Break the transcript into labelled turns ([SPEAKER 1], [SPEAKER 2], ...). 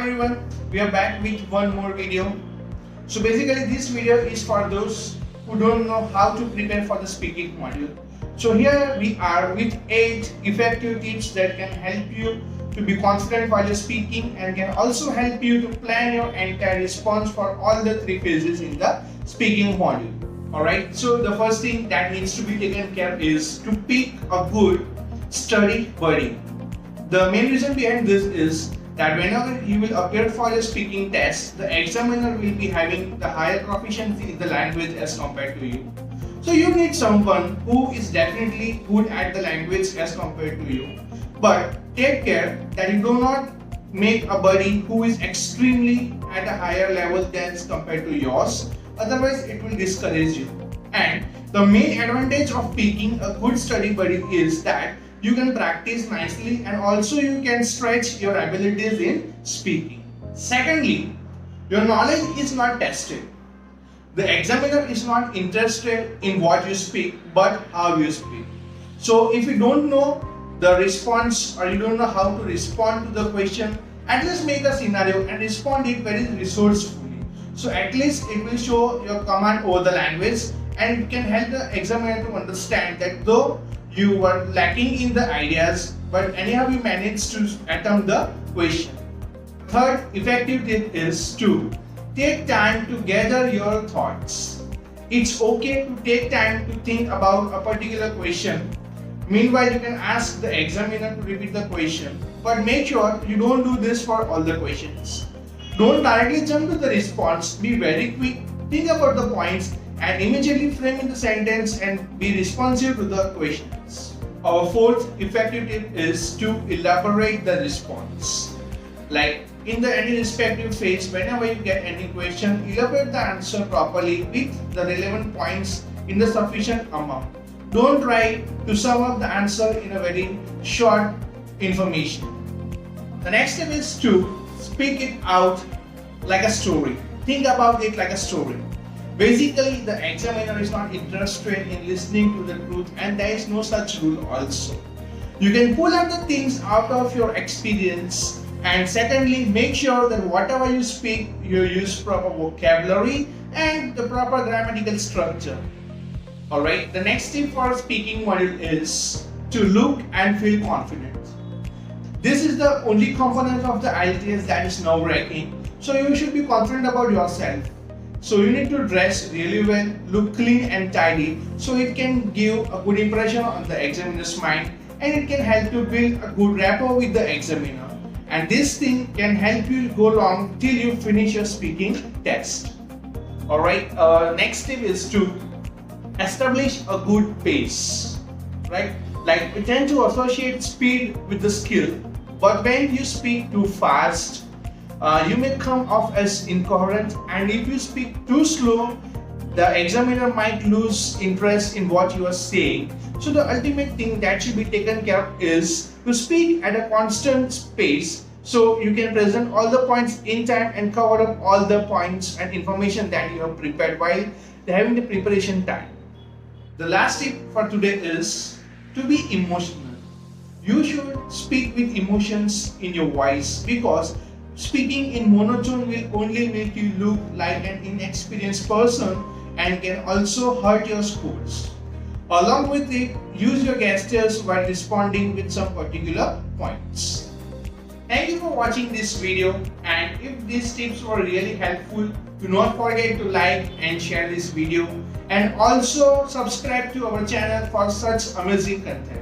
[SPEAKER 1] everyone, we are back with one more video. So basically this video is for those who don't know how to prepare for the speaking module. So here we are with 8 effective tips that can help you to be confident while you're speaking and can also help you to plan your entire response for all the 3 phases in the speaking module. Alright, so the first thing that needs to be taken care of is to pick a good study buddy. The main reason behind this is that whenever you will appear for a speaking test, the examiner will be having the higher proficiency in the language as compared to you. So you need someone who is definitely good at the language as compared to you. But take care that you do not make a buddy who is extremely at a higher level than compared to yours. Otherwise it will discourage you. And the main advantage of picking a good study buddy is that you can practice nicely and also you can stretch your abilities in speaking. Secondly, your knowledge is not tested. The examiner is not interested in what you speak but how you speak. So if you don't know the response or you don't know how to respond to the question, at least make a scenario and respond it very resourcefully. So at least it will show your command over the language and it can help the examiner to understand that though you were lacking in the ideas, but anyhow you managed to attempt the question. Third effective tip is to take time to gather your thoughts. It's okay to take time to think about a particular question. Meanwhile, you can ask the examiner to repeat the question, but make sure you don't do this for all the questions. Don't directly jump to the response, be very quick, think about the points and immediately frame in the sentence and be responsive to the questions. Our fourth effective tip is to elaborate the response. Like in any respective phase, whenever you get any question, elaborate the answer properly with the relevant points in the sufficient amount. Don't try to sum up the answer in a very short information. The next step is to speak it out like a story. Think about it like a story. Basically, the examiner is not interested in listening to the truth and there is no such rule also. You can pull out the things out of your experience, and secondly, make sure that whatever you speak, you use proper vocabulary and the proper grammatical structure. Alright, the next tip for speaking module is to look and feel confident. This is the only component of the IELTS that is nerve-wracking, so you should be confident about yourself. So you need to dress really well, look clean and tidy so it can give a good impression on the examiner's mind and it can help you build a good rapport with the examiner. And this thing can help you go long till you finish your speaking test. Alright, next tip is to establish a good pace. Right? Like we tend to associate speed with the skill, but when you speak too fast, you may come off as incoherent, and if you speak too slow, the examiner might lose interest in what you are saying. So the ultimate thing that should be taken care of is to speak at a constant pace so you can present all the points in time and cover up all the points and information that you have prepared while having the preparation time. The last tip for today is to be emotional. You should speak with emotions in your voice because speaking in monotone will only make you look like an inexperienced person and can also hurt your scores. Along with it, use your gestures while responding with some particular points. Thank you for watching this video, and if these tips were really helpful, do not forget to like and share this video and also subscribe to our channel for such amazing content.